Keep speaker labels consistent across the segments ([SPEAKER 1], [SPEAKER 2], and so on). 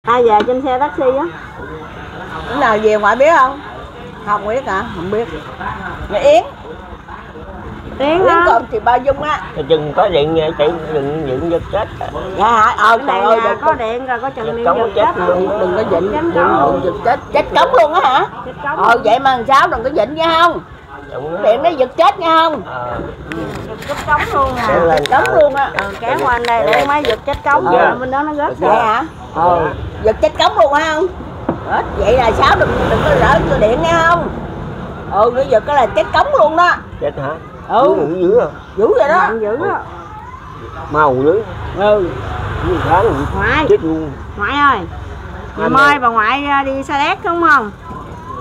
[SPEAKER 1] Ai về trên xe taxi á?
[SPEAKER 2] Cái nào về ngoại biết không? Không biết hả? Không biết. Nhà Yến.
[SPEAKER 1] Yến
[SPEAKER 2] còn chị Ba Dung á.
[SPEAKER 3] Chừng có điện nha chị, đừng giật chết.
[SPEAKER 2] Dạ hả? Trời ơi,
[SPEAKER 1] có điện rồi có chừng điện
[SPEAKER 3] giật chết luôn.
[SPEAKER 2] Đừng có dịnh, đừng giật chết. Chết cống luôn á hả?
[SPEAKER 1] Chết cống.
[SPEAKER 2] Vậy mà làm sao đừng có dịnh nha không? Điện nó giật chết nha không?
[SPEAKER 1] Chết cống luôn à.
[SPEAKER 2] Giật cống luôn á.
[SPEAKER 1] Kéo qua anh đây để máy giật chết cống rồi bên đó nó rớt.
[SPEAKER 2] Vậy hả? Giật chết cống luôn hả không? Vậy là sao đừng có rỡ cho điện nha không? Nó giật cái là chết cống luôn đó.
[SPEAKER 3] Chết hả?
[SPEAKER 2] Dữ
[SPEAKER 3] à?
[SPEAKER 2] Dữ vậy đó.
[SPEAKER 1] Dữ đó.
[SPEAKER 3] Màu dữ.
[SPEAKER 1] Ngoại.
[SPEAKER 3] Chết luôn.
[SPEAKER 1] Ngoại ơi. Ngày mai bà ngoại đi Sa Đéc đúng không?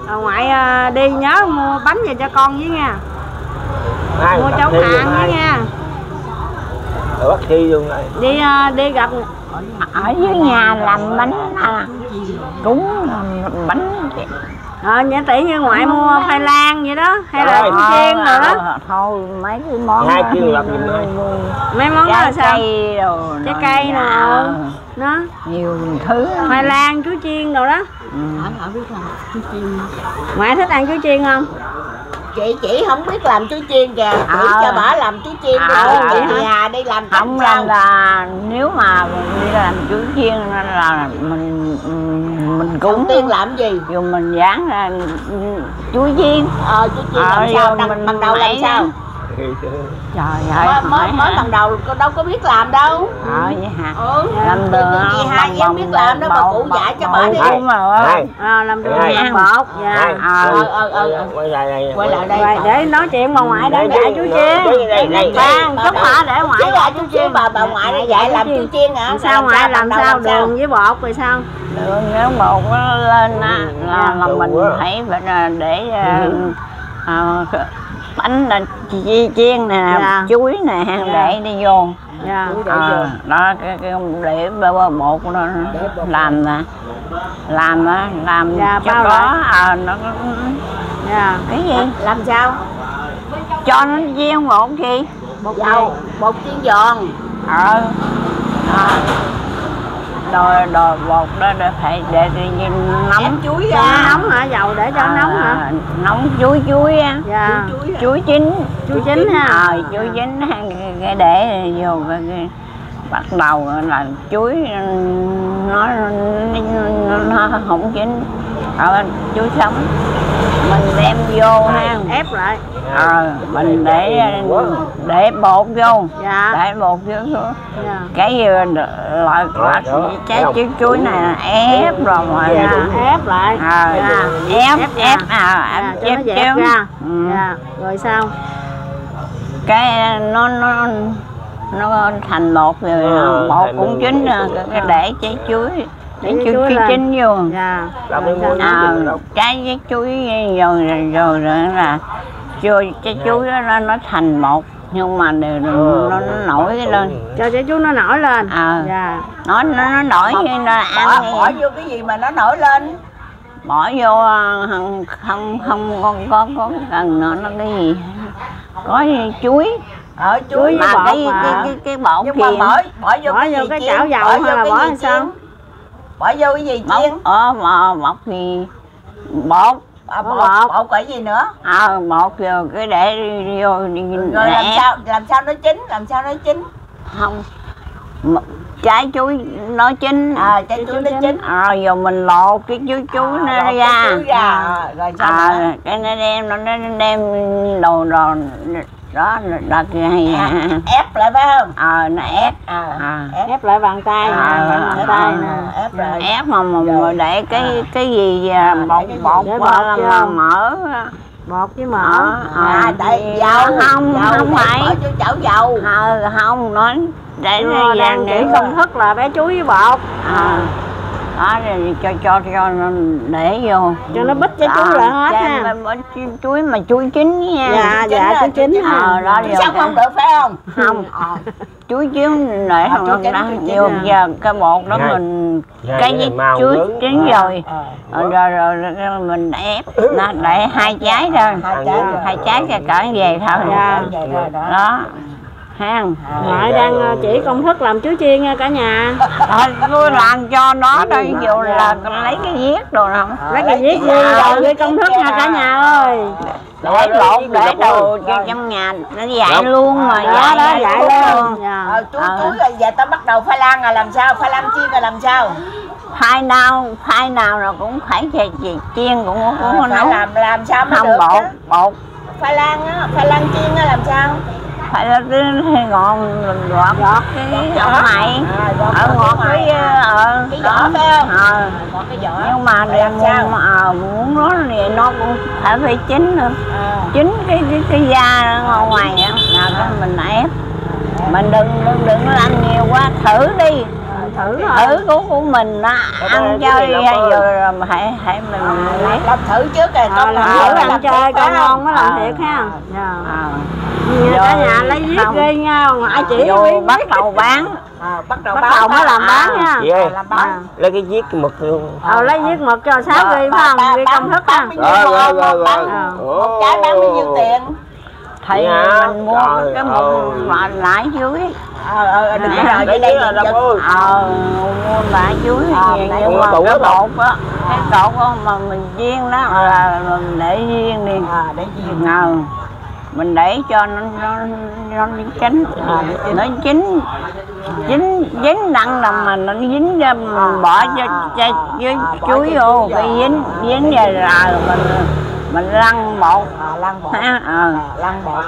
[SPEAKER 1] Bà ngoại đi nhớ mua bánh về cho con với nha. Mua cháu Hàng với nha.
[SPEAKER 3] Rồi bắt đi luôn rồi.
[SPEAKER 1] Đi gặp
[SPEAKER 2] ở dưới nhà làm bánh cũng làm bánh.
[SPEAKER 1] Nhã tỷ như ngoại mua khoai lang vậy đó hay là củ chiên rồi đó.
[SPEAKER 2] Thôi mấy cái món
[SPEAKER 3] hai chiên làm gì mai.
[SPEAKER 1] Mấy món đó là sao?
[SPEAKER 2] Trái
[SPEAKER 1] cây nè. Nó
[SPEAKER 2] nhiều thứ.
[SPEAKER 1] khoai lang, chuối chiên rồi đó.
[SPEAKER 2] Họ biết làm chuối chiên.
[SPEAKER 1] Ngoại thích ăn chuối chiên không?
[SPEAKER 2] Chị không biết làm chuối chiên kìa, chị cho bà làm chuối chiên đi, về nhà đi làm. Không làm là nếu mà đi làm chuối chiên là mình cũng tiên làm gì? Dù mình dán ra chuối chiên. Chuối chiên làm sao? Ban đầu làm sao? Trời ơi, mới ban đầu cô đâu có biết làm đâu. Vậy hả? Làm được gì hai em biết làm đó, bà cụ dạy cho bà đi.
[SPEAKER 1] Làm được làm bột.
[SPEAKER 3] Quay lại đây.
[SPEAKER 1] Để nói chuyện bà ngoại đang dạy chú chiên. Chúc bà để ngoại dạy chú chiên.
[SPEAKER 2] Bà ngoại đã dạy làm chú chiên hả?
[SPEAKER 1] Sao ngoại làm sao? Đường với bột rồi sao?
[SPEAKER 2] Đường với bột nó lên là mình phải để bánh là chiên nè, chuối nè, để đi vô. Đó cái để bột nó làm cho có nó cái gì làm sao cho nó chiên bột gì bột chiên giòn. Đòi bột đó để phải để nóng chuối ra.
[SPEAKER 1] Nóng hả? Dầu để cho nóng hả?
[SPEAKER 2] Nóng chuối á. Chuối chín.
[SPEAKER 1] Chuối chín ha.
[SPEAKER 2] Chuối chín cái để vô cái bắt đầu là chuối nó không chín. Chuối sống mình đem vô ha,
[SPEAKER 1] ép lại.
[SPEAKER 2] Mình để bột vô. Để bột vô cái loại trái chuối này là ép rồi mà
[SPEAKER 1] ép lại.
[SPEAKER 2] Ép
[SPEAKER 1] chép ra. Rồi sao?
[SPEAKER 2] Cái nó thành bột rồi, bột cũng chín cái để trái chuối. Để chuối chín vô. Trái với chuối rồi là trái chuối đó nó thành bột nhưng mà nó nổi lên.
[SPEAKER 1] Cho trái chuối nó nổi lên.
[SPEAKER 2] Nó nổi như là ăn. Bỏ vô cái gì mà nó nổi lên? Bỏ vô không có cần nó cái gì. Có chuối.
[SPEAKER 1] Chuối với bột
[SPEAKER 2] cái bột
[SPEAKER 1] nhưng mà bỏ vô cái chảo dầu hay là bỏ làm sao?
[SPEAKER 2] Bỏ vô cái gì chiên? Bột thì bột. Bột cái gì nữa? Bột rồi cái để vô rồi làm sao nó chín? Không. Trái chuối nó chín. Trái chuối nó chín. Rồi mình lột cái chuối nó ra. Rồi sao nữa? Cái nó đem đồ đó là ép lại phải không? Nó ép.
[SPEAKER 1] Ép lại bàn tay
[SPEAKER 2] ép mà để cái gì bột mỡ.
[SPEAKER 1] Bột với mỡ.
[SPEAKER 2] Tại dầu không phải bỏ vô chảo dầu. Không nói để
[SPEAKER 1] đang nghĩ công thức là bé chuối với bột.
[SPEAKER 2] Đó rồi cho để vô
[SPEAKER 1] cho nó bít cái chuối lại hết ha.
[SPEAKER 2] Chuối mà chuối chín nha.
[SPEAKER 1] Chuối chín ha.
[SPEAKER 2] Sao không được phải không? Không. Chuối chín để không nhiều giờ cái bột đó mình cái chuối chín rồi mình ép để hai trái thôi. Hai trái cỡ về thôi. Đó. hang.
[SPEAKER 1] Ngoại đang chỉ công thức làm chuối chiên nha cả nhà.
[SPEAKER 2] Rồi tôi làm cho nó đây dù là lấy cái viết đồ nào.
[SPEAKER 1] Lấy cái viết ghi rồi ghi công thức nha cả nhà ơi.
[SPEAKER 2] Để lộn để đồ trong nhà nó dạy luôn mà.
[SPEAKER 1] Đó dạy luôn.
[SPEAKER 2] Chú rồi giờ tao bắt đầu khoai lang là làm sao? Khoai lang chiên là làm sao? Khoai nào rồi cũng phải chiên cũng nấu. Làm sao mới được? Không bột. Khoai lang chiên á làm sao? Phải là cái ngon gọt cái vỏ mày ở ngọt cái vỏ phải không? Nhưng mà muốn nó thì nó cũng phải chín nữa, chín cái da ngon ngoài á là mình ép, mình đừng làm nhiều quá, thử đi, thử của mình đó, ăn chơi rồi hãy mình làm thử trước rồi con
[SPEAKER 1] thử ăn chơi coi ngon mới làm thiệt ha. Cả nhà lấy viết ghi nha, ngoại chỉ
[SPEAKER 2] bắt đầu bán, bắt đầu
[SPEAKER 1] mới làm bán nha.
[SPEAKER 3] Làm bán. Lấy cái viết cái mực luôn.
[SPEAKER 1] Lấy viết mực cho 6 ghi phải không? Ghi công thức ha.
[SPEAKER 3] Rồi.
[SPEAKER 2] Một trái bán bao nhiêu tiền? Thì mình mua cái mực mà lại chuối. Đừng có rồi vậy đây là mua lại chuối nhưng mà cái bột á, cái cột mà mình chiên đó là mình để riêng đi. Để riêng. Mình để cho nó chín, nó chín đặng là mà nó dính ra mình bỏ cho chuối vô cái dính ra rồi mình lăn bột, lăn bột,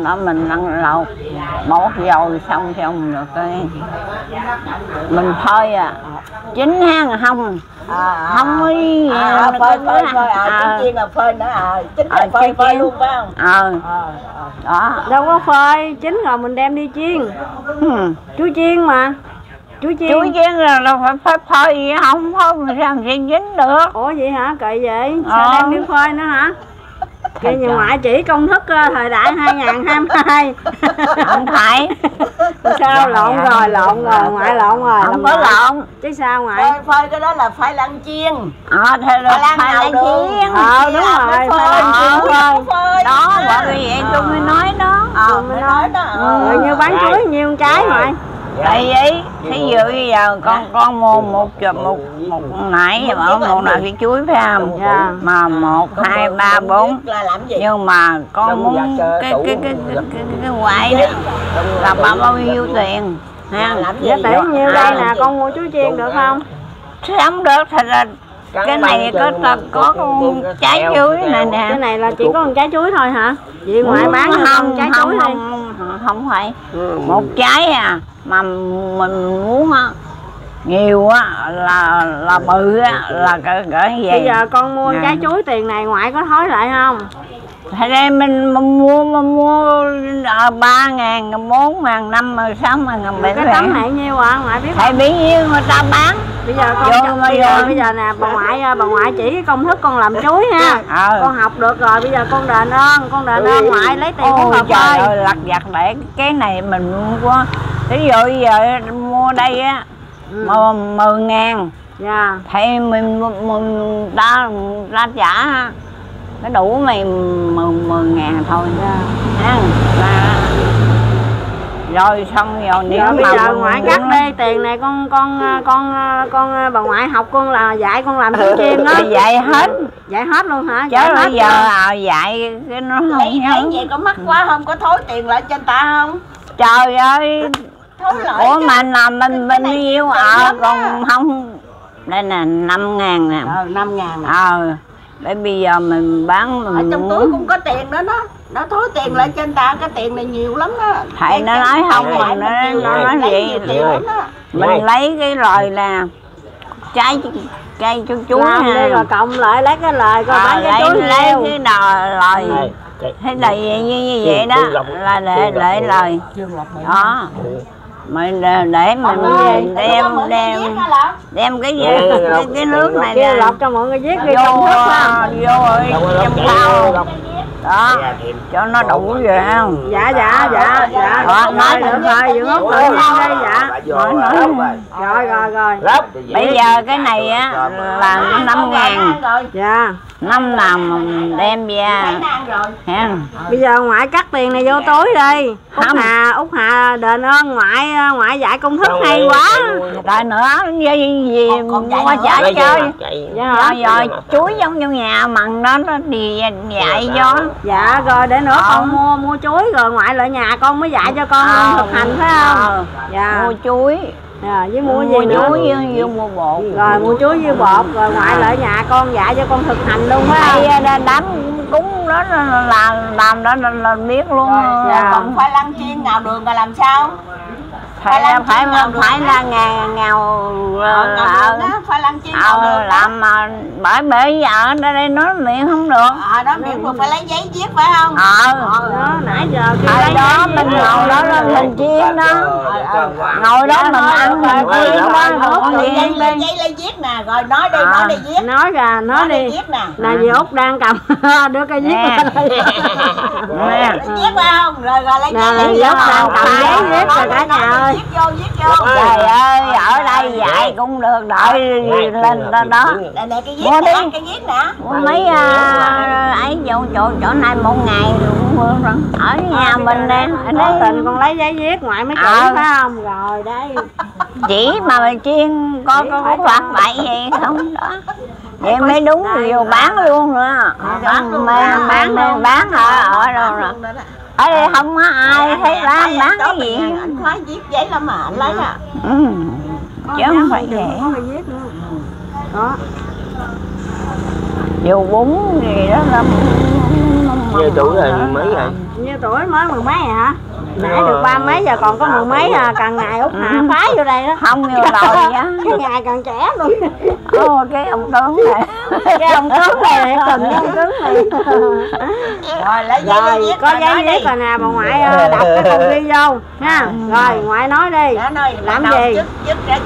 [SPEAKER 2] đó mình lăn lột một dầu xong rồi cái mình phơi chín hang không mới phơi chiên là phơi nữa chín là phơi luôn phải không? Đó
[SPEAKER 1] đâu có phơi chín rồi mình đem đi chiên. Chuối chiên mà chuối chiên
[SPEAKER 2] là phải phơi gì không mình sao sẽ dính được.
[SPEAKER 1] Ủa vậy hả? Kỳ vậy sao đem đi phơi nữa hả? Kìa nhà ngoại chỉ công thức thời đại 2022.
[SPEAKER 2] Không phải.
[SPEAKER 1] Sao lộn rồi ngoại lộn rồi.
[SPEAKER 2] Không có lộn.
[SPEAKER 1] Chứ sao ngoại?
[SPEAKER 2] Phơi cái đó là khoai lang chiên. Khoai lang chiên.
[SPEAKER 1] Đúng rồi, khoai lang chiên phơi.
[SPEAKER 2] Đó, bởi vì vậy tôi mới nói đó.
[SPEAKER 1] Mới nói đó. Rồi như bán chuối nhiêu trái ngoại?
[SPEAKER 2] Tại vậy, thí dụ bây giờ con mua một nải mà một nải cái chuối phải không? Mà 1, 2, 3, 4 nhưng mà con muốn cái quậy đó là bao nhiêu tiền ha?
[SPEAKER 1] Giá tỷ nhiêu đây nè, con mua chuối chiên được không?
[SPEAKER 2] Không được, thật ra cái này có con trái chuối này nè.
[SPEAKER 1] Cái này là chỉ có con trái chuối thôi hả? Chị ngoại bán không trái chuối đi.
[SPEAKER 2] Không phải một trái mà mình muốn nhiều là bự là cỡ vậy.
[SPEAKER 1] Bây giờ con mua trái chuối tiền này ngoại có thối lại không?
[SPEAKER 2] Thế đây mình mua 3.000, 4.000, 5.000, 6.000, 7.000.
[SPEAKER 1] Cái tấm này nhiêu ạ? Ngoại biết
[SPEAKER 2] không? Thầy biết nhiêu người ta bán.
[SPEAKER 1] Bây giờ bây giờ nè bà ngoại chỉ cái công thức con làm chuối ha. Con học được rồi, bây giờ con đền ơn ngoại lấy tiền của bà
[SPEAKER 2] trời ơi lặt vặt để cái này mình mua quá. Ví dụ bây giờ mua đây á 10.000.
[SPEAKER 1] Dạ.
[SPEAKER 2] Thì mình ta trả cái đủ mày 10.000 thôi. Rồi xong rồi nếu
[SPEAKER 1] bây giờ ngoại cắt đi tiền này con bà ngoại học con là dạy con làm chuối chiên đó.
[SPEAKER 2] Dạy hết
[SPEAKER 1] luôn hả?
[SPEAKER 2] Chứ bây giờ dạy cái nó không vậy có mắc quá không, có thối tiền lại cho người ta không? Trời ơi, ủa mà làm mình nhiêu còn không. Đây nè 5.000 nè. 5.000. Để bây giờ mình bán mình ở trong túi cũng có tiền đó đó. Nó thối tiền lại cho người ta, cái tiền này nhiều lắm đó. Thầy nó nói không, mình nó nói vậy. Mình lấy cái lời là trái cây chuối
[SPEAKER 1] nè. Rồi cộng lại lấy cái lời coi bán cái chuối
[SPEAKER 2] lấy cái lời. Thế là như vậy đó là để lời. Đó. Mình để mình đem cái nước này
[SPEAKER 1] nè lọc cho mọi người viết ghi công thức ha.
[SPEAKER 2] Vô rồi trong thau đó cho nó đủ rồi không?
[SPEAKER 1] Dạ nói được rồi Dưỡng Út tự nhiên đi. Dạ rồi
[SPEAKER 2] bây giờ cái này á là 5.000.
[SPEAKER 1] Dạ
[SPEAKER 2] năm nào mình đem ra ha.
[SPEAKER 1] Bây giờ ngoại cắt tiền này vô túi đi. Út Hà đền ơn ngoại dạy công thức hay quá.
[SPEAKER 2] Rồi nữa gì qua chợ chơi. Rồi chuối giống như nhà mặn đó thì dạy cho.
[SPEAKER 1] Dạ rồi để nữa con mua chuối rồi ngoại lại nhà con mới dạy cho con thực hành phải không? Dạ.
[SPEAKER 2] Mua chuối.
[SPEAKER 1] Với mua gì nữa?
[SPEAKER 2] Chuối với mua bột.
[SPEAKER 1] Rồi mua chuối với bột rồi ngoại lại nhà con dạy cho con thực hành luôn phải không?
[SPEAKER 2] Đám cúng đó là làm đó là biết luôn.
[SPEAKER 4] Còn khoai lang chiên ngào đường là làm sao?
[SPEAKER 2] Phải là ngào
[SPEAKER 4] khoai lang chiên ngào đường
[SPEAKER 2] làm mà bởi giờ ở đây nói miệng không được.
[SPEAKER 4] Đó miệng rồi phải lấy giấy viết phải không?
[SPEAKER 1] Đó nãy giờ
[SPEAKER 2] cái đó mình ngồi đó mình chiên đó. Ngồi đó mình ăn mình chiên đó.
[SPEAKER 4] Giấy lấy viết nè, rồi nói đi viết.
[SPEAKER 1] Nói đi. Là dì Út đang cầm đưa cây viết
[SPEAKER 4] viết phải không? Rồi lấy giấy
[SPEAKER 1] viết. Đang cầm giấy viết rồi cả nhà ơi.
[SPEAKER 4] Viết vô.
[SPEAKER 2] Trời ơi, ở đây dạy cũng được, đợi lên đó.
[SPEAKER 4] Nè cái viết nè, cái viết nè.
[SPEAKER 2] Mấy ấy chỗ này một ngày ở nhà mình nè. Ở đây
[SPEAKER 1] tình con lấy giấy viết ngoại mới chỉ phải không? Rồi đây.
[SPEAKER 2] Chỉ mà chiên có phạt bậy gì không đó. Vậy mới đúng nhiều bán luôn nữa. Bán ở đâu rồi. Ở đây không có ai thấy bán cái gì.
[SPEAKER 4] Anh khoái viết giấy lắm mà anh lấy à.
[SPEAKER 2] Chứ không phải vậy.
[SPEAKER 1] Đó.
[SPEAKER 2] Dù bún gì đó là
[SPEAKER 3] nhiêu tuổi rồi, mấy rồi?
[SPEAKER 1] Nhiêu tuổi mới 10 mấy hả? Nãy được 30 mấy giờ còn có 10 mấy à, càng ngày Út Hà phái vô đây đó.
[SPEAKER 2] Không nhiều rồi á.
[SPEAKER 1] Cái ngày càng trẻ luôn.
[SPEAKER 2] Cái ông tướng này.
[SPEAKER 1] Cái ông tướng này, tình cái ông tướng này.
[SPEAKER 4] Rồi lấy giấy viết.
[SPEAKER 1] Có giấy viết rồi nè, bà ngoại đọc cái con ghi vô nha. Rồi ngoại nói đi. Làm gì?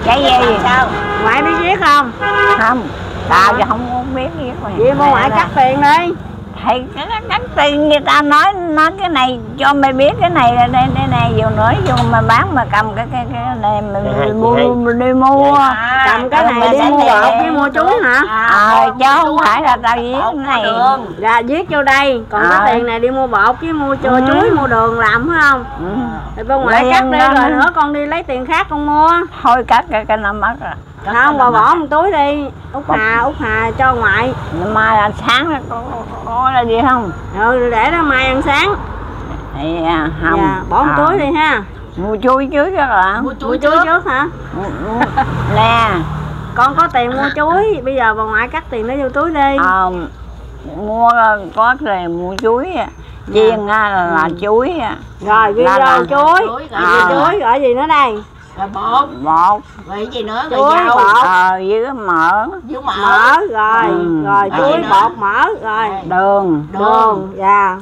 [SPEAKER 2] Cái gì?
[SPEAKER 4] Sao?
[SPEAKER 1] Ngoại biết viết không?
[SPEAKER 2] Không. Tao giờ không biết viết rồi.
[SPEAKER 1] Vậy bà ngoại cắt tiền đi.
[SPEAKER 2] Thì cắt tiền người ta nói cái này cho mày biết cái này là đây này vô nữa vô mà bán mà cầm cái này mình đi mua
[SPEAKER 1] cầm cái này đi mua bột với mua chuối hả?
[SPEAKER 2] Chứ không phải là tao viết cái này.
[SPEAKER 1] Dạ viết vô đây, còn cái tiền này đi mua bột với mua chuối mua đường làm phải không? Thì bà ngoại cắt đi rồi nữa con đi lấy tiền khác con mua.
[SPEAKER 2] Thôi cắt cái năm mất rồi.
[SPEAKER 1] Không, bà bỏ một túi đi. Út Hà cho ngoại.
[SPEAKER 2] Mai ăn sáng có là gì không?
[SPEAKER 1] Để đó mai ăn sáng.
[SPEAKER 2] Không.
[SPEAKER 1] Dạ, bỏ một túi đi ha.
[SPEAKER 2] Mua chuối trước đó là.
[SPEAKER 1] Mua chuối trước hả?
[SPEAKER 2] Nè.
[SPEAKER 1] Con có tiền mua chuối, bây giờ bà ngoại cắt tiền nó vô túi đi.
[SPEAKER 2] Mua có tiền mua chuối chiên là chuối.
[SPEAKER 1] Rồi ghi vô chuối. Chuối rồi gì nữa đây?
[SPEAKER 4] Rồi bột. Rồi cái gì nữa?
[SPEAKER 1] Chuối bột.
[SPEAKER 2] Với mỡ.
[SPEAKER 1] Mỡ rồi chuối bột mỡ rồi.
[SPEAKER 2] Đường.
[SPEAKER 1] Dạ.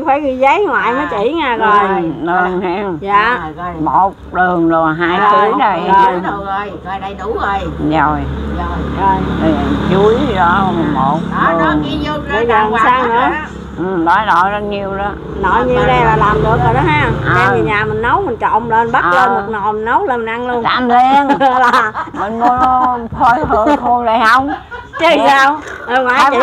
[SPEAKER 1] Phải ghi giấy ngoại mới chỉ nha rồi.
[SPEAKER 2] Đường ha.
[SPEAKER 1] Dạ.
[SPEAKER 2] Bột đường rồi 2 túi đây.
[SPEAKER 4] Rồi đầy đủ rồi.
[SPEAKER 2] Rồi. Chuối đó một.
[SPEAKER 4] Đó ghi vô
[SPEAKER 1] rồi sao nữa?
[SPEAKER 2] Nói nó nhiêu đó.
[SPEAKER 1] Nội nhiêu đây là làm được rồi đó ha. Đem về nhà mình nấu mình trộn lên bắt lên một nồi mình nấu lên mình ăn luôn.
[SPEAKER 2] Làm liền. Mình mua phơi khô lại không?
[SPEAKER 1] Chứ sao? Ngoại chỉ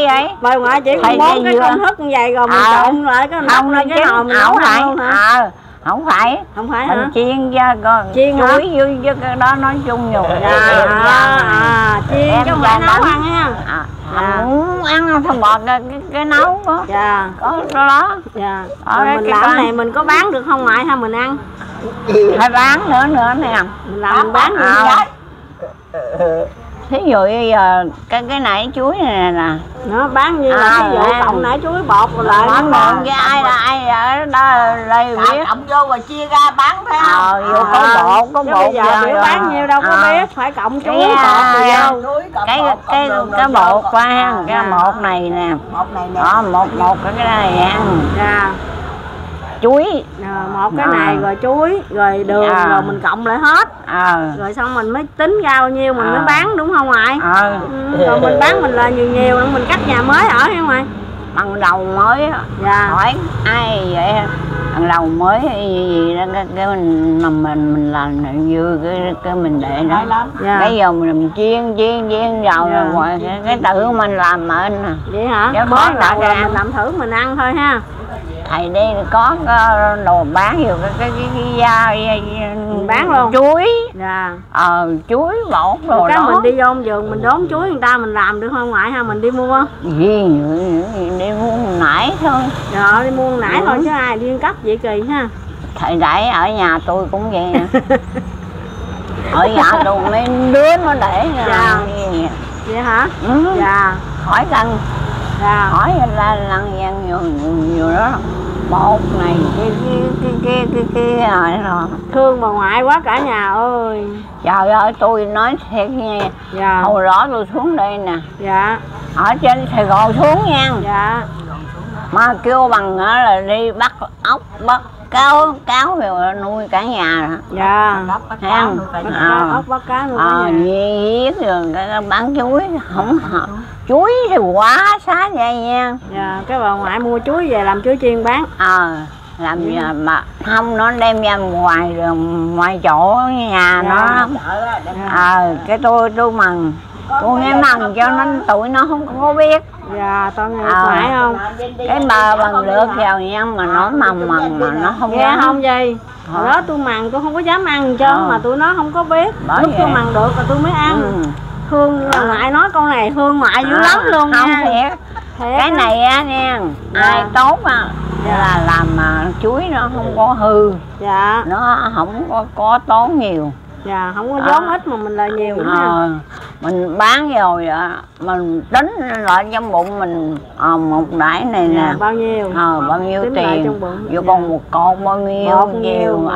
[SPEAKER 2] vậy.
[SPEAKER 1] Bà ngoại chỉ có 4 cái công thức như vậy rồi mình trộn lại cái nấu lên cái nồi mình nấu ăn luôn hả?
[SPEAKER 2] Không phải
[SPEAKER 1] hả?
[SPEAKER 2] Mình chiên cho con
[SPEAKER 1] chiên
[SPEAKER 2] chuối với cái đó nói chung nhiều.
[SPEAKER 1] Chiên chứ không phải nấu ăn ha.
[SPEAKER 2] Muốn ăn không bọt cái nấu đó.
[SPEAKER 1] Dạ.
[SPEAKER 2] Có đó.
[SPEAKER 1] Dạ. Mình làm này mình có bán được không ngoại hay mình ăn?
[SPEAKER 2] Phải bán nữa nè.
[SPEAKER 1] Mình làm mình bán được đấy.
[SPEAKER 2] Thí dụ bây giờ cái nải chuối này nè.
[SPEAKER 1] Nó bán như là ví dụ cộng nải chuối bột rồi lại
[SPEAKER 2] bán bột với ai ở đó đây biết.
[SPEAKER 4] Cộng vô rồi chia ra bán phải không?
[SPEAKER 2] Vô có bột
[SPEAKER 1] bây giờ biểu bán nhiêu đâu có biết, phải cộng chuối bột rồi vô.
[SPEAKER 2] Cái bột qua cái bột này nè. Đó một cái này ăn.
[SPEAKER 1] Dạ.
[SPEAKER 2] Chuối
[SPEAKER 1] một cái này rồi chuối rồi đường rồi mình cộng lại hết rồi xong mình mới tính ra bao nhiêu mình mới bán đúng không ngoại? Rồi mình bán mình là nhiều mình cắt nhà mới ở hả ngoại?
[SPEAKER 2] Bằng đầu mới á.
[SPEAKER 1] Dạ.
[SPEAKER 2] Hỏi ai vậy? Bằng đầu mới gì đó cái mình làm dư cái mình để đó.
[SPEAKER 1] Dạ.
[SPEAKER 2] Cái giờ mình chiên rồi
[SPEAKER 1] Dạ.
[SPEAKER 2] rồi cái tự mình làm mà anh.
[SPEAKER 1] Vậy hả?
[SPEAKER 2] Chứ
[SPEAKER 1] Mới
[SPEAKER 2] khỏi
[SPEAKER 1] đầu
[SPEAKER 2] ra
[SPEAKER 1] rồi mình làm thử mình ăn thôi ha.
[SPEAKER 2] Thầy đây có đồ bán nhiều cái
[SPEAKER 1] bán luôn.
[SPEAKER 2] Chuối.
[SPEAKER 1] Dạ.
[SPEAKER 2] Chuối bột rồi
[SPEAKER 1] cái
[SPEAKER 2] đó.
[SPEAKER 1] mình đi vô vườn mình đốn chuối người ta mình làm được không ngoại ha, mình đi mua
[SPEAKER 2] Gì đi mua nãy thôi.
[SPEAKER 1] Dạ đi mua nãy thôi chứ ai đi cấp vậy kỳ ha.
[SPEAKER 2] Thầy đẩy ở nhà tôi cũng vậy nè. Ở nhà tôi mấy đứa nó để
[SPEAKER 1] Dạ. Vậy hả? Dạ.
[SPEAKER 2] Hỏi lần
[SPEAKER 1] Dạ.
[SPEAKER 2] hỏi là lần nhiều đó bột này kia rồi.
[SPEAKER 1] Thương bà ngoại quá cả nhà ơi.
[SPEAKER 2] Trời ơi tôi nói thiệt nghe.
[SPEAKER 1] Dạ.
[SPEAKER 2] Hồi đó tôi xuống đây nè.
[SPEAKER 1] Dạ.
[SPEAKER 2] Ở trên Sài Gòn xuống nha.
[SPEAKER 1] Dạ.
[SPEAKER 2] Mà kêu bằng là đi bắt ốc bắt cáo rồi nuôi cả nhà.
[SPEAKER 1] Dạ.
[SPEAKER 2] Ham
[SPEAKER 1] Bắt cá, ốc bắt cá nuôi cả nhà.
[SPEAKER 2] Giết rồi cái bán chuối không chuối thì quá xá vậy nha.
[SPEAKER 1] Dạ. Cái bà ngoại mua chuối về làm chuối chiên bán.
[SPEAKER 2] Làm mà không nó đem ra ngoài chỗ nhà nó. Cái tôi mừng tôi nghe mừng cho nó tụi nó không có biết.
[SPEAKER 1] Dạ tao nghe phải không?
[SPEAKER 2] Cái bà bằng lượt vào nha mà nó mầm mà nó không
[SPEAKER 1] nghe
[SPEAKER 2] dám.
[SPEAKER 1] không gì hồi đó tôi mặn tôi không có dám ăn chứ mà tụi nó không có biết.
[SPEAKER 2] Bởi
[SPEAKER 1] lúc
[SPEAKER 2] vậy.
[SPEAKER 1] tôi mặn được rồi tôi mới ăn. Thương ngoại nói câu này thương ngoại dữ lắm luôn
[SPEAKER 2] không
[SPEAKER 1] nha.
[SPEAKER 2] thiệt. Cái này á nha ai tốt á là làm mà chuối nó không có hư.
[SPEAKER 1] Dạ.
[SPEAKER 2] Nó không có tốn nhiều.
[SPEAKER 1] Dạ không có vốn ít mà mình lời nhiều nữa ha.
[SPEAKER 2] Mình bán rồi mình tính lại trong bụng mình một đải này nè
[SPEAKER 1] bao nhiêu
[SPEAKER 2] bao nhiêu
[SPEAKER 1] tính lại
[SPEAKER 2] tiền
[SPEAKER 1] trong bụng.
[SPEAKER 2] vô con một con bao nhiêu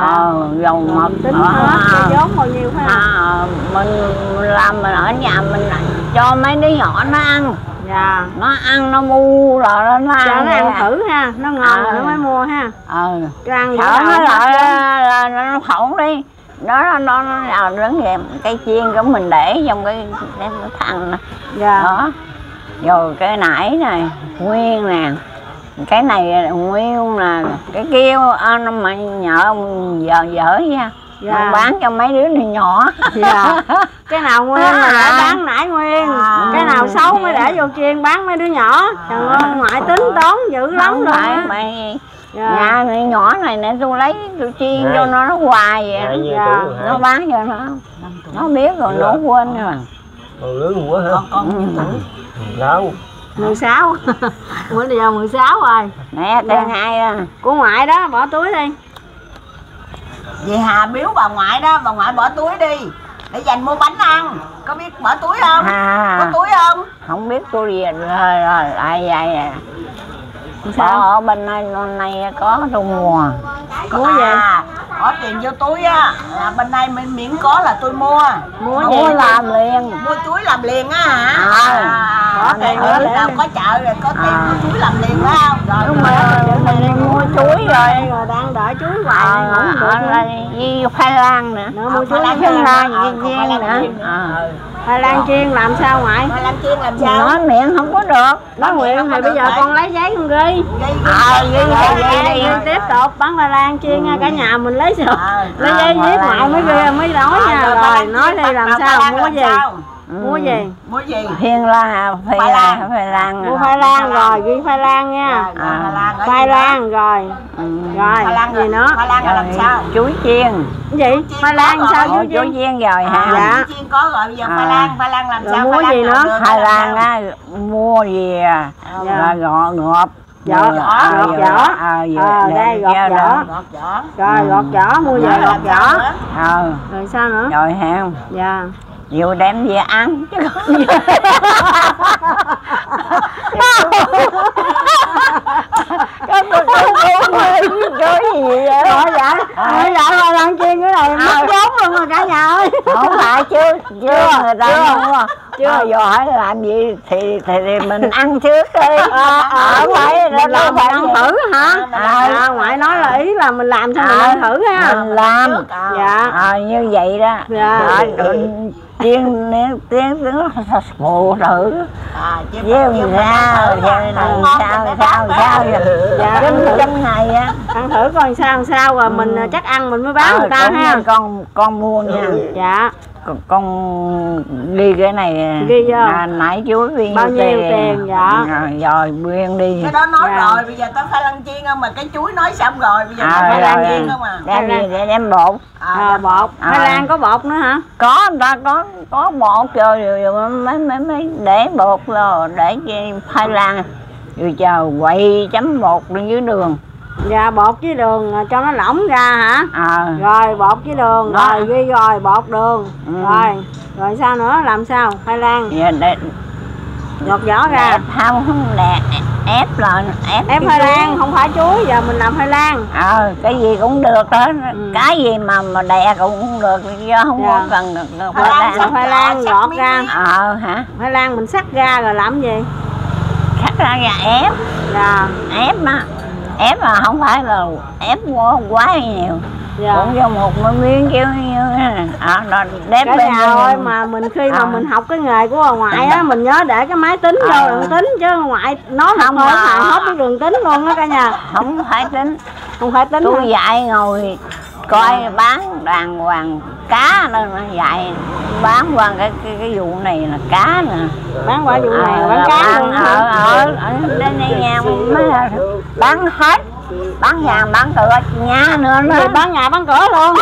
[SPEAKER 2] dầu mật
[SPEAKER 1] tính hết cái vốn bao nhiêu phải không?
[SPEAKER 2] Mình làm mình ở nhà mình cho mấy đứa nhỏ nó ăn.
[SPEAKER 1] Dạ.
[SPEAKER 2] Nó ăn nó mua rồi nó ăn.
[SPEAKER 1] Cho nó ăn thử ha, nó ngon rồi nó mới mua ha. Cho ăn
[SPEAKER 2] nó lại nó khổng đi. Nó đứng vậy cây chiên của mình để trong cái thằng này.
[SPEAKER 1] Dạ.
[SPEAKER 2] Đó. Rồi cái nãy này nguyên nè. Cái này nguyên nè. Cái kia nó mà nhờ vợ nha. Dạ. Bán cho mấy đứa này nhỏ.
[SPEAKER 1] Dạ. Cái nào nguyên là để bán nãy nguyên. Cái nào xấu mới để vô chiên bán mấy đứa nhỏ. Trời ơi ngoại tính toán dữ lắm luôn á. Nhà này nhỏ này nè tôi lấy tôi chiên cho nó hoài vậy.
[SPEAKER 3] Dạ.
[SPEAKER 2] Nó bán cho nó biết rồi nó quên rồi.
[SPEAKER 3] Còn lớn quá hả?
[SPEAKER 4] Con nhiêu tuổi?
[SPEAKER 3] Đâu?
[SPEAKER 1] 16. Bữa giờ 16 rồi.
[SPEAKER 2] Nè cái hai à.
[SPEAKER 1] Của ngoại đó bỏ túi đi.
[SPEAKER 4] Dì Hà biếu bà ngoại đó, bà ngoại bỏ túi đi để dành mua bánh ăn. Có biết bỏ túi không? Có túi không?
[SPEAKER 2] Không biết tôi gì rồi lại vậy à. Ở bên này có tôi mua.
[SPEAKER 1] Mua gì?
[SPEAKER 4] Bỏ tiền vô túi á là bên đây miễn có là tôi mua.
[SPEAKER 1] Mua gì?
[SPEAKER 2] Làm liền.
[SPEAKER 4] Mua chuối làm liền á hả? Bỏ tiền ở nào có chợ rồi có tiền mua chuối làm liền phải không? Rồi
[SPEAKER 2] Đúng rồi, mình mua chuối rồi.
[SPEAKER 1] Rồi đang đợi chuối hoài không được.
[SPEAKER 2] Với khoai lang nữa.
[SPEAKER 1] Mua chuối
[SPEAKER 2] khoai lang chiên nữa.
[SPEAKER 1] Khoai lang chiên làm sao ngoại?
[SPEAKER 4] khoai lang chiên làm sao?
[SPEAKER 2] Nói miệng không có được.
[SPEAKER 1] Nói nguyện thì bây giờ con lấy giấy con ghi.
[SPEAKER 2] Ghi
[SPEAKER 1] Tiếp tục bán khoai lang chiên nha cả nhà mình lấy sao? Lấy giấy viết ngoại mới ghi mới nói nha. Rồi nói đi làm sao mua gì? Mua gì?
[SPEAKER 4] Mua gì?
[SPEAKER 2] Khoai lang.
[SPEAKER 1] Mua khoai lang rồi ghi khoai lang nha. Khoai lang rồi. Rồi gì nữa?
[SPEAKER 4] Khoai lang là làm sao?
[SPEAKER 2] Chuối chiên.
[SPEAKER 1] Cái gì? Khoai lang sao
[SPEAKER 2] chuối chiên rồi hả?
[SPEAKER 1] Dạ.
[SPEAKER 4] Chiên có rồi bây giờ khoai lang làm sao?
[SPEAKER 1] Mua gì nữa?
[SPEAKER 2] Khoai lang á mua gì là gọt
[SPEAKER 1] vỏ đây gọt vỏ rồi gọt vỏ mua về gọt vỏ rồi sao nữa
[SPEAKER 2] rồi ha
[SPEAKER 1] dạ
[SPEAKER 2] vô đem về ăn chứ có gì vậy
[SPEAKER 1] rồi dạ khoai lang chiên cái này mất vốn luôn rồi cả nhà ơi
[SPEAKER 2] không phải chứ người ta mua chưa giờ hỏi làm gì thì mình ăn trước đi
[SPEAKER 1] phải mình phải ăn thử hả ngoại nói là ý là mình làm xong mình ăn thử ha
[SPEAKER 2] mình làm
[SPEAKER 1] dạ
[SPEAKER 2] như vậy đó chiên tiếng phụ thử chiên sao trong ngày á
[SPEAKER 1] ăn thử coi sao rồi mình chắc ăn mình mới bán người ta ha.
[SPEAKER 2] Con mua nha.
[SPEAKER 1] Dạ.
[SPEAKER 2] Con ghi cái này
[SPEAKER 1] ghi vô
[SPEAKER 2] nãy chú viên
[SPEAKER 1] bao nhiêu tiền. Dạ
[SPEAKER 2] rồi Quyên đi
[SPEAKER 4] cái đó nói rồi, bây giờ tới khoai lang chiên không mà cái chuối nói xong rồi, bây giờ khoai lang chiên không à.
[SPEAKER 2] Đem bột.
[SPEAKER 1] Bột khoai lang có bột nữa hả?
[SPEAKER 2] Có, người ta có bột rồi mới để bột rồi để khoai lang rồi chờ quậy chấm bột lên dưới đường.
[SPEAKER 1] Dạ bột với đường cho nó lỏng ra hả? Rồi bột với đường đó. Rồi ghi rồi bột đường. Rồi sao nữa, làm sao? Khoai lang gọt vỏ ra.
[SPEAKER 2] Không đè ép lên
[SPEAKER 1] ép khoai lang không phải chuối, giờ mình làm khoai lang.
[SPEAKER 2] Cái gì cũng được đó. Cái gì mà đè cũng được do không có cần
[SPEAKER 1] khoai lang gọt ra.
[SPEAKER 2] Hả?
[SPEAKER 1] Khoai lang mình xắt ra rồi làm gì?
[SPEAKER 2] Xắt ra và ép. Ép mà không phải là ép quá nhiều. Cũng vô một miếng kiểu như đép
[SPEAKER 1] cái
[SPEAKER 2] bên
[SPEAKER 1] thôi mà mình khi mà mình học cái nghề của bà ngoại á, mình nhớ để cái máy tính vô đường tính chứ ngoại nói không thôi mà hết cái đường tính luôn á cả nhà.
[SPEAKER 2] Không phải tính.
[SPEAKER 1] Không phải tính.
[SPEAKER 2] Tôi dạy ngồi coi bán đàng hoàng cá nên dạy bán qua cái vụ này là cá nè.
[SPEAKER 1] Bán qua vụ này bán cá luôn.
[SPEAKER 2] Ở đây nhà bán hết. Bán nhà bán cửa nhà nữa đó.
[SPEAKER 1] Bán nhà bán cửa luôn.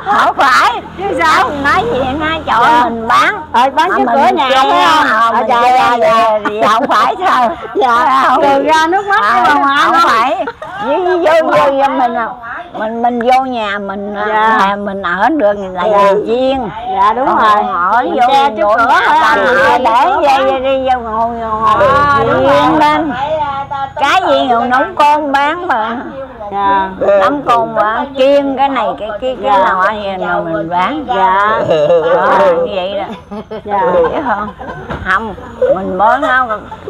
[SPEAKER 2] Không phải chứ sao nói gì nói chỗ mình bán
[SPEAKER 1] bán trước cửa nhà phải không?
[SPEAKER 2] Không phải sao?
[SPEAKER 1] Từ ra nước mắt
[SPEAKER 2] không phải vô mình vô nhà mình mình ở được là chiên.
[SPEAKER 1] Dạ đúng rồi.
[SPEAKER 2] Ở vô trước cửa để đi vô ngồi chiên lên. Cái gì nấu cơm bán mà. Nấu cơm mà chiên cái này cái nọ nào mình bán. Vậy đó. Biết không? Không mình mới nói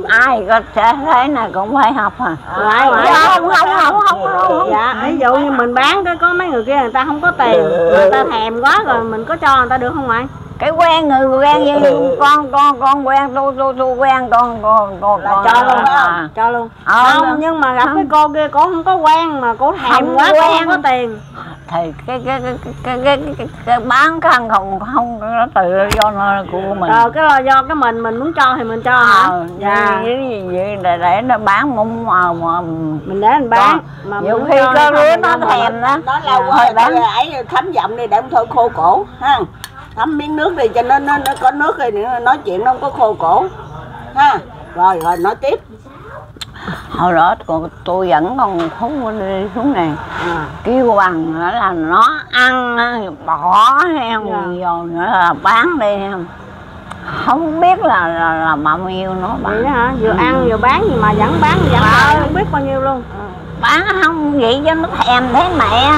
[SPEAKER 2] ai có sẽ thế này cũng phải học hả? Không.
[SPEAKER 1] Dạ ví dụ như mình bán cái có mấy người kia người ta không có tiền, người ta thèm quá rồi mình có cho người ta được không ngoại?
[SPEAKER 2] Cái quen người quen như con quen tôi quen con
[SPEAKER 1] cho luôn cho luôn. Không nhưng mà gặp cái cô kia cổ không có quen mà cổ thèm quá cổ không có tiền
[SPEAKER 2] thì cái bán cái ăn không nó tự do nó của mình.
[SPEAKER 1] Cái là do cái mình muốn cho thì mình cho hả?
[SPEAKER 2] Vậy để nó bán mông mà
[SPEAKER 1] mình để mình bán mà
[SPEAKER 2] nhiều khi có đứa nó thèm đó
[SPEAKER 4] nó lâu quá rồi ấy thấm giọng đi để thôi khô cổ ha. Thấm miếng nước đi cho nó có nước rồi nói chuyện nó không có khô cổ ha. Rồi nói tiếp.
[SPEAKER 2] Hồi đó tôi dẫn con Phúc đi xuống này kêu bằng là nó ăn bỏ hay rồi nữa là bán đi không biết là bao nhiêu nó bán.
[SPEAKER 1] Vậy đó hả? Vừa ăn vừa bán gì mà vẫn bán không biết bao nhiêu luôn.
[SPEAKER 2] Bán không vậy cho nó thèm thế mẹ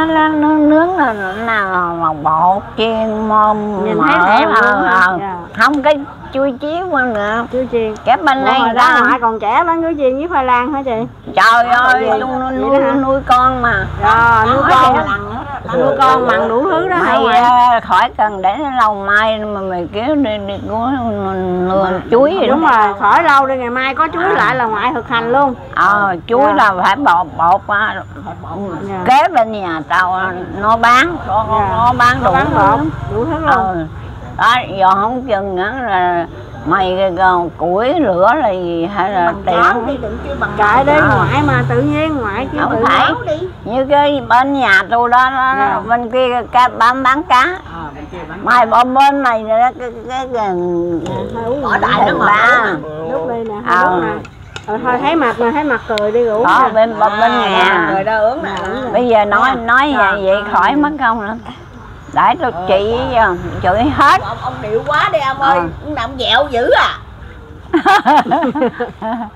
[SPEAKER 2] nó nướng là bột chiên mồm
[SPEAKER 1] nhìn thấy thèm luôn.
[SPEAKER 2] Không cái chuối chiếu qua nữa.
[SPEAKER 1] Chuối chiên.
[SPEAKER 2] Cái bên này
[SPEAKER 1] ra ngoại còn trẻ bán chuối chiên với khoai lang hả chị?
[SPEAKER 2] Trời ơi nuôi con mà.
[SPEAKER 1] Nuôi con mặn đủ thứ đó hả ngoại?
[SPEAKER 2] Khỏi cần để nó lâu mai mà mày kéo đi chuối gì.
[SPEAKER 1] Đúng rồi, khỏi lâu đi ngày mai có chuối lại là ngoại thực hành luôn.
[SPEAKER 2] Chuối là phải bột kế bên nhà tao nó bán nó bán đủ
[SPEAKER 1] thứ luôn.
[SPEAKER 2] Đó giờ không chừng nữa là mày củi lửa là gì hay là tiền
[SPEAKER 1] chạy đi ngoại mà tự nhiên ngoại kêu tự
[SPEAKER 2] phải đi như cái bên nhà tôi đó bên kia bán cá mày bên này cái
[SPEAKER 4] ở đại nó mà
[SPEAKER 1] lúc đây nè thôi thấy mặt cười đi ngủ
[SPEAKER 2] bên nhà
[SPEAKER 4] rồi đó ướng nè.
[SPEAKER 2] Bây giờ nói vậy khỏi mất công nữa. Để tôi chị chửi hết.
[SPEAKER 4] Ông điệu quá đi ông ơi, nằm dẹo dữ à.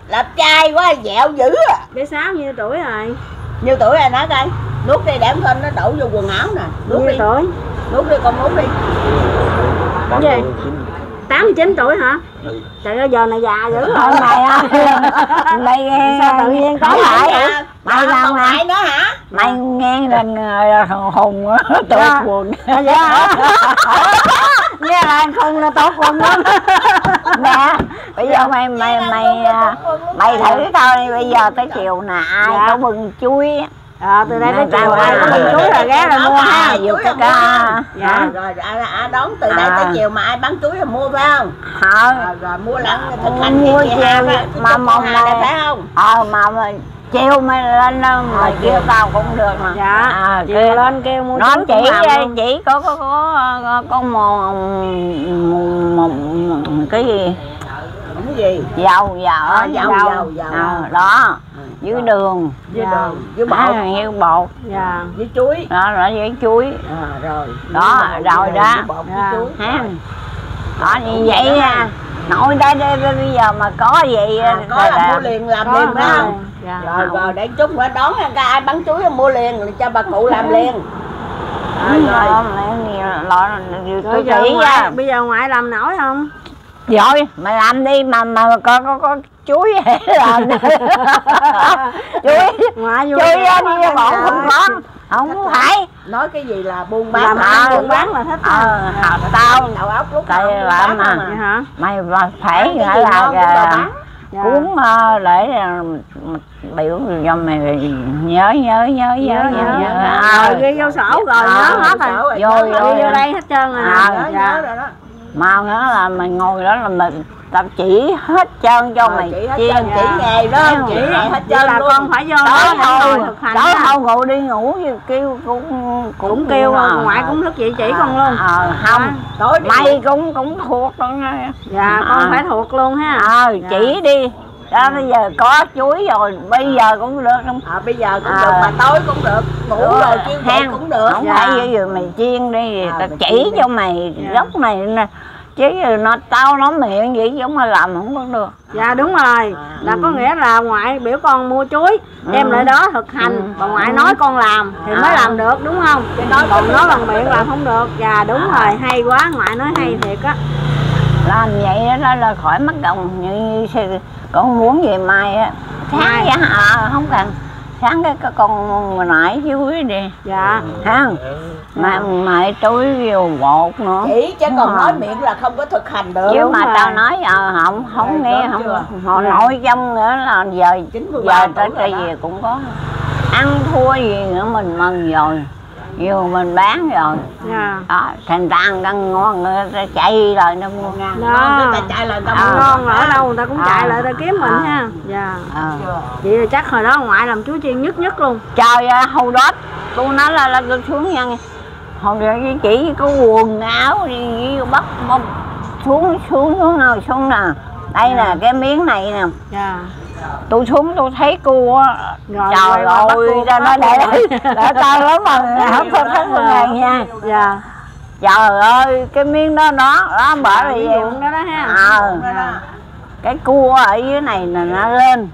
[SPEAKER 4] Làm trai quá dẹo dữ à.
[SPEAKER 1] Bé Sáu nhiêu tuổi rồi?
[SPEAKER 4] Nhiêu tuổi rồi nói coi. Nuốt đi để em Thinh nó đổ vô quần áo nè. Nuốt
[SPEAKER 1] nhiêu
[SPEAKER 4] đi.
[SPEAKER 1] Tuổi?
[SPEAKER 4] Nuốt đi con nuốt đi.
[SPEAKER 1] Cái gì? 89 tuổi hả? Trời ơi giờ này già dữ rồi.
[SPEAKER 2] Hôm nay á, đây
[SPEAKER 1] sao tự nhiên có
[SPEAKER 2] lại mày làm
[SPEAKER 4] mày nữa hả?
[SPEAKER 2] mày nghe là hùng tụt quần.
[SPEAKER 1] Vậy hả? Nghe là anh không là tốt quần lắm.
[SPEAKER 2] Nè, bây giờ mày thử coi, bây giờ tới chiều nè ai có bưng chuối.
[SPEAKER 1] Từ đây tới chiều ai có bưng chuối là ghé là mua ha.
[SPEAKER 2] Dù cái ca.
[SPEAKER 4] Dạ. Rồi đón từ đây tới chiều mà ai bán chuối là mua phải không? Rồi mua lẫn thực hành
[SPEAKER 2] mua
[SPEAKER 4] chiều
[SPEAKER 2] mà mong
[SPEAKER 4] này phải không?
[SPEAKER 2] Mà chiều mày lên đó mà kêu tao cũng được mà.
[SPEAKER 1] Dạ. Chiều lên kêu mua
[SPEAKER 2] nó
[SPEAKER 1] chuối
[SPEAKER 2] chỉ có một cái gì?
[SPEAKER 4] Cái gì?
[SPEAKER 2] Dầu đó. Dưới đường,
[SPEAKER 4] với bột,
[SPEAKER 2] với bột,
[SPEAKER 4] với chuối,
[SPEAKER 2] đó là với chuối,
[SPEAKER 4] rồi
[SPEAKER 2] đó rồi đó, đó như vậy nha. Nội đây bây giờ mà có gì
[SPEAKER 4] có là mua liền làm liền phải không? Rồi để chút nữa đón ra ai bán chuối mua liền cho bà cụ làm liền.
[SPEAKER 1] Rồi bây giờ ngoại làm nổi không?
[SPEAKER 2] Rồi mày làm đi mà có chuối làm chuối đi bọn không phải
[SPEAKER 4] nói cái gì là buôn bán
[SPEAKER 1] buôn bán là thích
[SPEAKER 2] tao
[SPEAKER 4] đầu óc lúc
[SPEAKER 2] nào làm mà mày phải là cuốn để biểu cho mày nhớ
[SPEAKER 1] ghi vô sổ rồi nhớ hết rồi vô đây hết trơn rồi
[SPEAKER 4] nhớ rồi đó.
[SPEAKER 2] Mà nữa là mày ngồi đó là mình tao chỉ hết trơn cho mày
[SPEAKER 4] chỉ nghề đó chỉ nghề hết trơn
[SPEAKER 1] là
[SPEAKER 4] luôn.
[SPEAKER 1] Con phải vô đó thực hành
[SPEAKER 2] đó không ngủ đi ngủ kêu cũng
[SPEAKER 1] kêu ngoại cũng thức dậy chỉ con luôn
[SPEAKER 2] không mày cũng thuộc luôn
[SPEAKER 1] dạ con phải thuộc luôn ha
[SPEAKER 2] chỉ đi đó bây giờ có chuối rồi bây giờ cũng được không
[SPEAKER 4] bây giờ cũng được mà tối cũng được ngủ rồi kêu dậy cũng được
[SPEAKER 2] không phải bây giờ mày chiên đi tao chỉ cho mày gốc này nè chứ tao nói miệng vậy giống mà làm không có được.
[SPEAKER 1] Dạ đúng rồi là có nghĩa là ngoại biểu con mua chuối đem lại đó thực hành và ngoại nói con làm thì mới làm được đúng không? Còn nói bằng miệng làm không được. Dạ đúng rồi hay quá ngoại nói hay thiệt á.
[SPEAKER 2] Làm vậy đó là khỏi mất đồng như con muốn gì mai á sáng vậy không cần sáng cái con nãy chuối đi
[SPEAKER 1] dạ
[SPEAKER 2] ha mà mày chuối vô bột nữa
[SPEAKER 4] chỉ chứ còn nói miệng là không có thực hành được
[SPEAKER 2] chứ mà tao nói không nghe họ nội trong nữa là giờ tới đây về cũng có ăn thua gì nữa mình mừng rồi nhiều mình bán rồi đó thành ta ăn ngon người ta chạy lại nó mua
[SPEAKER 1] đó chạy lại ngon ở đâu người ta cũng chạy lại ta kiếm mình ha vậy là chắc hồi đó ngoại làm chuối chiên nhất luôn
[SPEAKER 2] trời ơi hồi đó tôi nói là tôi xuống nha hồi đó chỉ có quần áo đi bắt xuống nào đây nè cái miếng này nè tôi xuống tôi thấy cua trời ơi ra nó để tao lắm mà không có thấy con này nha trời ơi cái miếng đó bởi vì
[SPEAKER 1] đó ha
[SPEAKER 2] cái cua ở dưới này là nó lên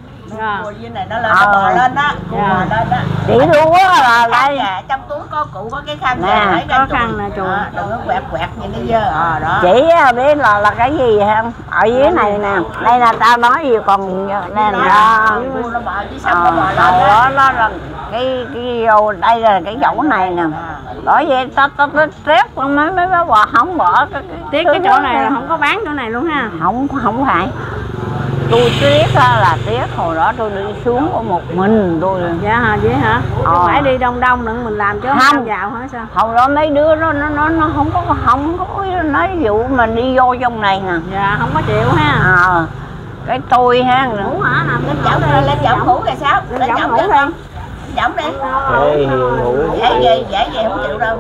[SPEAKER 4] cua dưới này nó lên nó bò lên đó
[SPEAKER 2] chỉ lúa là đây
[SPEAKER 4] trong túi có cụ có cái khăn
[SPEAKER 1] nè có khăn nè chùi
[SPEAKER 4] đừng có quẹt như cái dơ đó
[SPEAKER 2] chỉ biết là cái gì không ở dưới này nè đây là tao nói gì còn nè
[SPEAKER 4] nó bò chứ sao nó bò lên
[SPEAKER 2] đó là cái đây là cái chỗ này nè bởi vậy tao trép con mấy bò không bỏ
[SPEAKER 1] tiếc cái chỗ này là không có bán chỗ này luôn ha
[SPEAKER 2] không phải tôi tiếc là tiếc hồi đó tôi đi xuống có một mình tôi
[SPEAKER 1] dạ vậy hả phải đi đông nữa mình làm chứ không vào hả sao
[SPEAKER 2] hồi đó mấy đứa nó không có nói dụ mình đi vô trong này nè
[SPEAKER 1] dạ không có chịu ha
[SPEAKER 2] cái tôi ha
[SPEAKER 1] ngủ hả nằm
[SPEAKER 4] lên chậu ngủ rồi sao lên chậu ngủ không chổng đi dễ gì không chịu đâu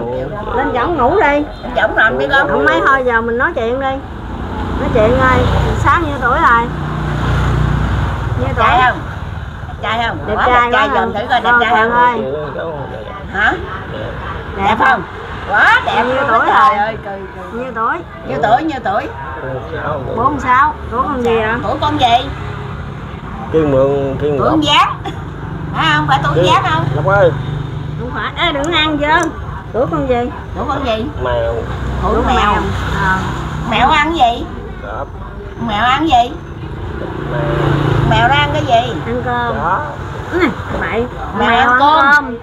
[SPEAKER 1] lên chổng ngủ đi
[SPEAKER 4] chổng nằm đi con
[SPEAKER 1] không mấy thôi giờ mình nói chuyện đi nói chuyện ơi sáng nhiêu tuổi rồi nhiêu tuổi
[SPEAKER 4] trai không
[SPEAKER 1] đẹp trai
[SPEAKER 4] dần thử coi đẹp trai không
[SPEAKER 1] ơi
[SPEAKER 4] hả đẹp không quá đẹp
[SPEAKER 1] nhiêu tuổi rồi nhiêu tuổi 46 tuổi con gì ạ
[SPEAKER 4] tuổi con gì
[SPEAKER 3] Kiên
[SPEAKER 4] Mượn Gián không phải tuổi Gián không
[SPEAKER 3] Lộc ơi
[SPEAKER 1] không phải đừng ăn chứ tuổi con gì
[SPEAKER 4] mèo
[SPEAKER 3] tuổi
[SPEAKER 4] mèo ăn gì Mèo ăn gì? Mèo nó ăn cái gì?
[SPEAKER 1] Ăn cơm.
[SPEAKER 3] Đó.
[SPEAKER 1] Vậy
[SPEAKER 4] Mèo ăn cơm.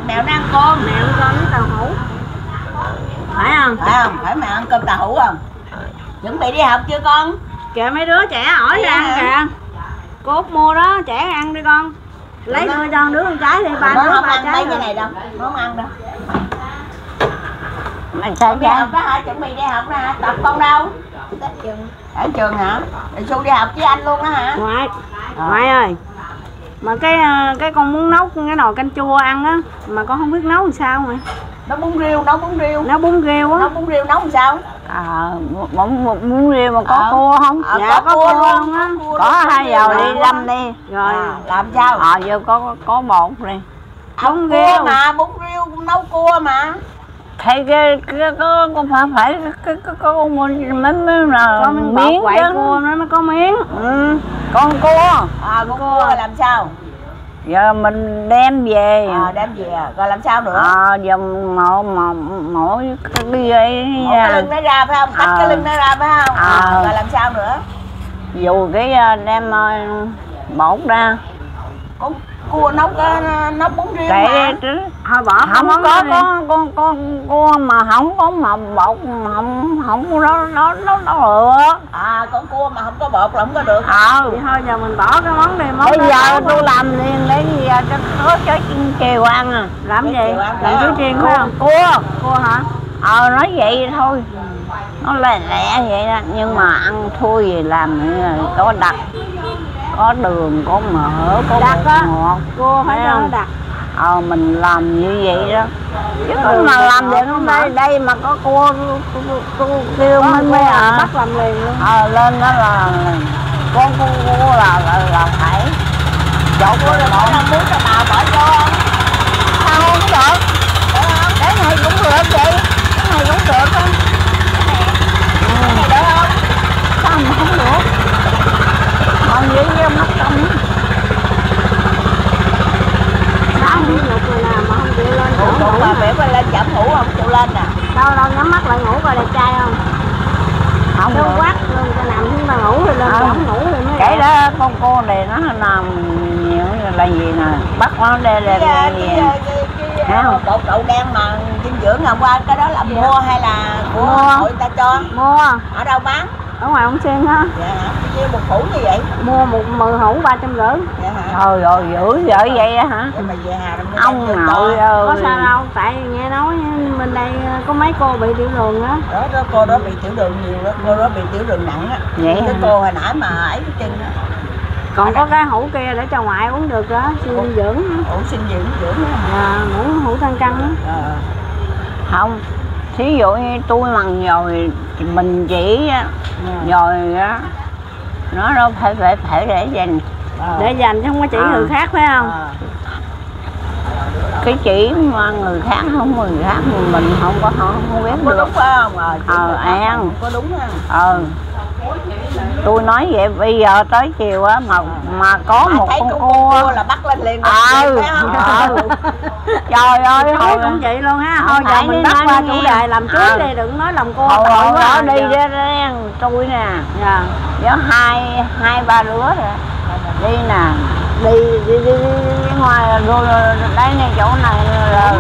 [SPEAKER 4] Mèo nó ăn cơm.
[SPEAKER 1] Mèo ăn cơm với tàu hũ. Phải không?
[SPEAKER 4] Phải không? Phải mèo ăn cơm tàu hũ không? Chuẩn bị đi học chưa con?
[SPEAKER 1] Kìa mấy đứa trẻ hỏi ra ăn kìa. Cốt mua đó, trẻ ăn đi con. Lấy đưa cho đứa con trái đi, ba
[SPEAKER 4] nó
[SPEAKER 1] đứa
[SPEAKER 4] không
[SPEAKER 1] ba
[SPEAKER 4] ăn
[SPEAKER 1] trái.
[SPEAKER 4] mấy cái này đâu. Nó không ăn đâu.
[SPEAKER 2] Mày sao
[SPEAKER 4] Đi học đó hả? Chuẩn bị đi học đó hả? Tập con đâu? Ở trường hả? Rồi Xu đi học với anh luôn đó hả?
[SPEAKER 1] Ngoại, ngoại ơi. Mà cái con muốn nấu cái nồi canh chua ăn á, mà con không biết nấu làm sao mày.
[SPEAKER 4] Nấu bún riêu, nấu bún riêu.
[SPEAKER 1] Nấu bún riêu á.
[SPEAKER 4] Nấu bún riêu nấu làm sao?
[SPEAKER 2] muốn riêu mà có cua không?
[SPEAKER 1] Dạ có cua luôn á.
[SPEAKER 2] Có hai dầu đi lâm đi.
[SPEAKER 1] Rồi
[SPEAKER 4] làm sao?
[SPEAKER 2] Vô có bột đi.
[SPEAKER 1] bún
[SPEAKER 4] Cua
[SPEAKER 1] riêu.
[SPEAKER 4] mà, bún riêu cũng nấu cua mà.
[SPEAKER 2] Thấy cái con phải cái con mấy là
[SPEAKER 1] Có miếng quậy cua nó mới có miếng.
[SPEAKER 2] Con cua.
[SPEAKER 4] Con cua rồi làm sao?
[SPEAKER 2] Giờ mình đem về.
[SPEAKER 4] Đem về rồi làm sao nữa?
[SPEAKER 2] Giờ mổ cái dây
[SPEAKER 4] Mổ cái lưng nó ra phải không? Cắt cái lưng nó ra phải không? Rồi làm sao nữa?
[SPEAKER 2] Dù cái đem bột ra.
[SPEAKER 4] Con cua nấu bún riêu mà.
[SPEAKER 1] Thôi bỏ
[SPEAKER 2] Không có con cua mà không có mà bột không nó được.
[SPEAKER 4] Con cua mà không có bột là không có được.
[SPEAKER 1] Vậy thôi giờ mình bỏ cái món này món.
[SPEAKER 2] Bây giờ tôi làm liền để giờ cho chiều ăn à.
[SPEAKER 1] Làm gì? Làm chú chiên phải không?
[SPEAKER 2] Cua
[SPEAKER 1] hả?
[SPEAKER 2] Nói vậy thôi. Nó lẹ vậy đó, nhưng mà ăn thua gì làm có đặc, có đường, có mỡ, có
[SPEAKER 1] đặc
[SPEAKER 2] bột ngọt.
[SPEAKER 1] Cua phải cho nó đặc.
[SPEAKER 2] Mình làm như vậy đó. Chứ không mà làm được không đây mà có cua kêu mới
[SPEAKER 1] bắt làm liền luôn.
[SPEAKER 2] Lên đó là con cua là phải
[SPEAKER 4] Chọn cua là bỏ 5 muối cho bà bỏ vô không?
[SPEAKER 2] sao không được. Cái này cũng được chị, cái này cũng được không?
[SPEAKER 4] Cái này được không?
[SPEAKER 2] Sao mà không được? Còn vậy với mất công.
[SPEAKER 1] Sao không nhục rồi nè mà không chịu lên chỗ ngủ
[SPEAKER 4] Bà mẹ phải lên chậm ngủ không chịu lên nè.
[SPEAKER 1] Đâu nhắm mắt lại ngủ coi đẹp trai không?
[SPEAKER 2] Không
[SPEAKER 1] Đâu
[SPEAKER 2] được.
[SPEAKER 1] quát luôn cho nằm chúng ta ngủ rồi lên chổng ngủ rồi mới
[SPEAKER 2] Cái đó con cô này nó làm nhiều là gì nè, bắt nó đây là gì
[SPEAKER 4] bột đậu đen mà dinh dưỡng ngày qua cái đó là mua hay là của hội ta cho?
[SPEAKER 1] Mua
[SPEAKER 4] Ở đâu bán?
[SPEAKER 1] ở ngoài ông Xuyên á.
[SPEAKER 4] Dạ hả? Nhiêu một củ như vậy?
[SPEAKER 1] Mua 10 hũ 350.
[SPEAKER 4] Dạ hả?
[SPEAKER 2] trời ơi dữ dở vậy á hả?
[SPEAKER 4] Vậy mà về Hà Đông
[SPEAKER 2] Ông nội
[SPEAKER 1] Có
[SPEAKER 2] ơi.
[SPEAKER 1] sao đâu, tại nghe nói bên đây có mấy cô bị tiểu đường á.
[SPEAKER 4] đó cô đó bị tiểu đường nhiều đó, cô đó bị tiểu đường nặng á.
[SPEAKER 2] Vậy
[SPEAKER 4] cái
[SPEAKER 2] hả?
[SPEAKER 4] cô hồi nãy mà ấy cái chân á.
[SPEAKER 1] Còn có cái hũ kia để cho ngoại uống được đó, dinh dưỡng.
[SPEAKER 4] Ủa sinh dưỡng á.
[SPEAKER 1] Ngủ hũ tăng cân á.
[SPEAKER 2] Không, thí dụ như tôi mần rồi mình chỉ rồi á nó đâu phải để dành.
[SPEAKER 1] Để dành chứ không có chỉ người khác phải không?
[SPEAKER 2] Cái chỉ mà người khác không người khác mình không biết
[SPEAKER 4] Có
[SPEAKER 2] được.
[SPEAKER 4] đúng phải không?
[SPEAKER 2] Ăn
[SPEAKER 4] Có đúng ha.
[SPEAKER 2] Tôi nói vậy bây giờ tới chiều á mà có một
[SPEAKER 4] thấy
[SPEAKER 2] con
[SPEAKER 4] cua là bắt lên liền phải không?
[SPEAKER 2] Trời ơi
[SPEAKER 1] Thôi cũng vậy luôn ha. Thôi giờ mình bắt qua chủ đề làm trước đi, đừng nói làm cô tội
[SPEAKER 2] đó
[SPEAKER 1] quá.
[SPEAKER 2] đi ra tôi nè.
[SPEAKER 1] Dạ.
[SPEAKER 2] Có hai ba đứa rồi đi nè, đi ngoài rồi đây này chỗ này là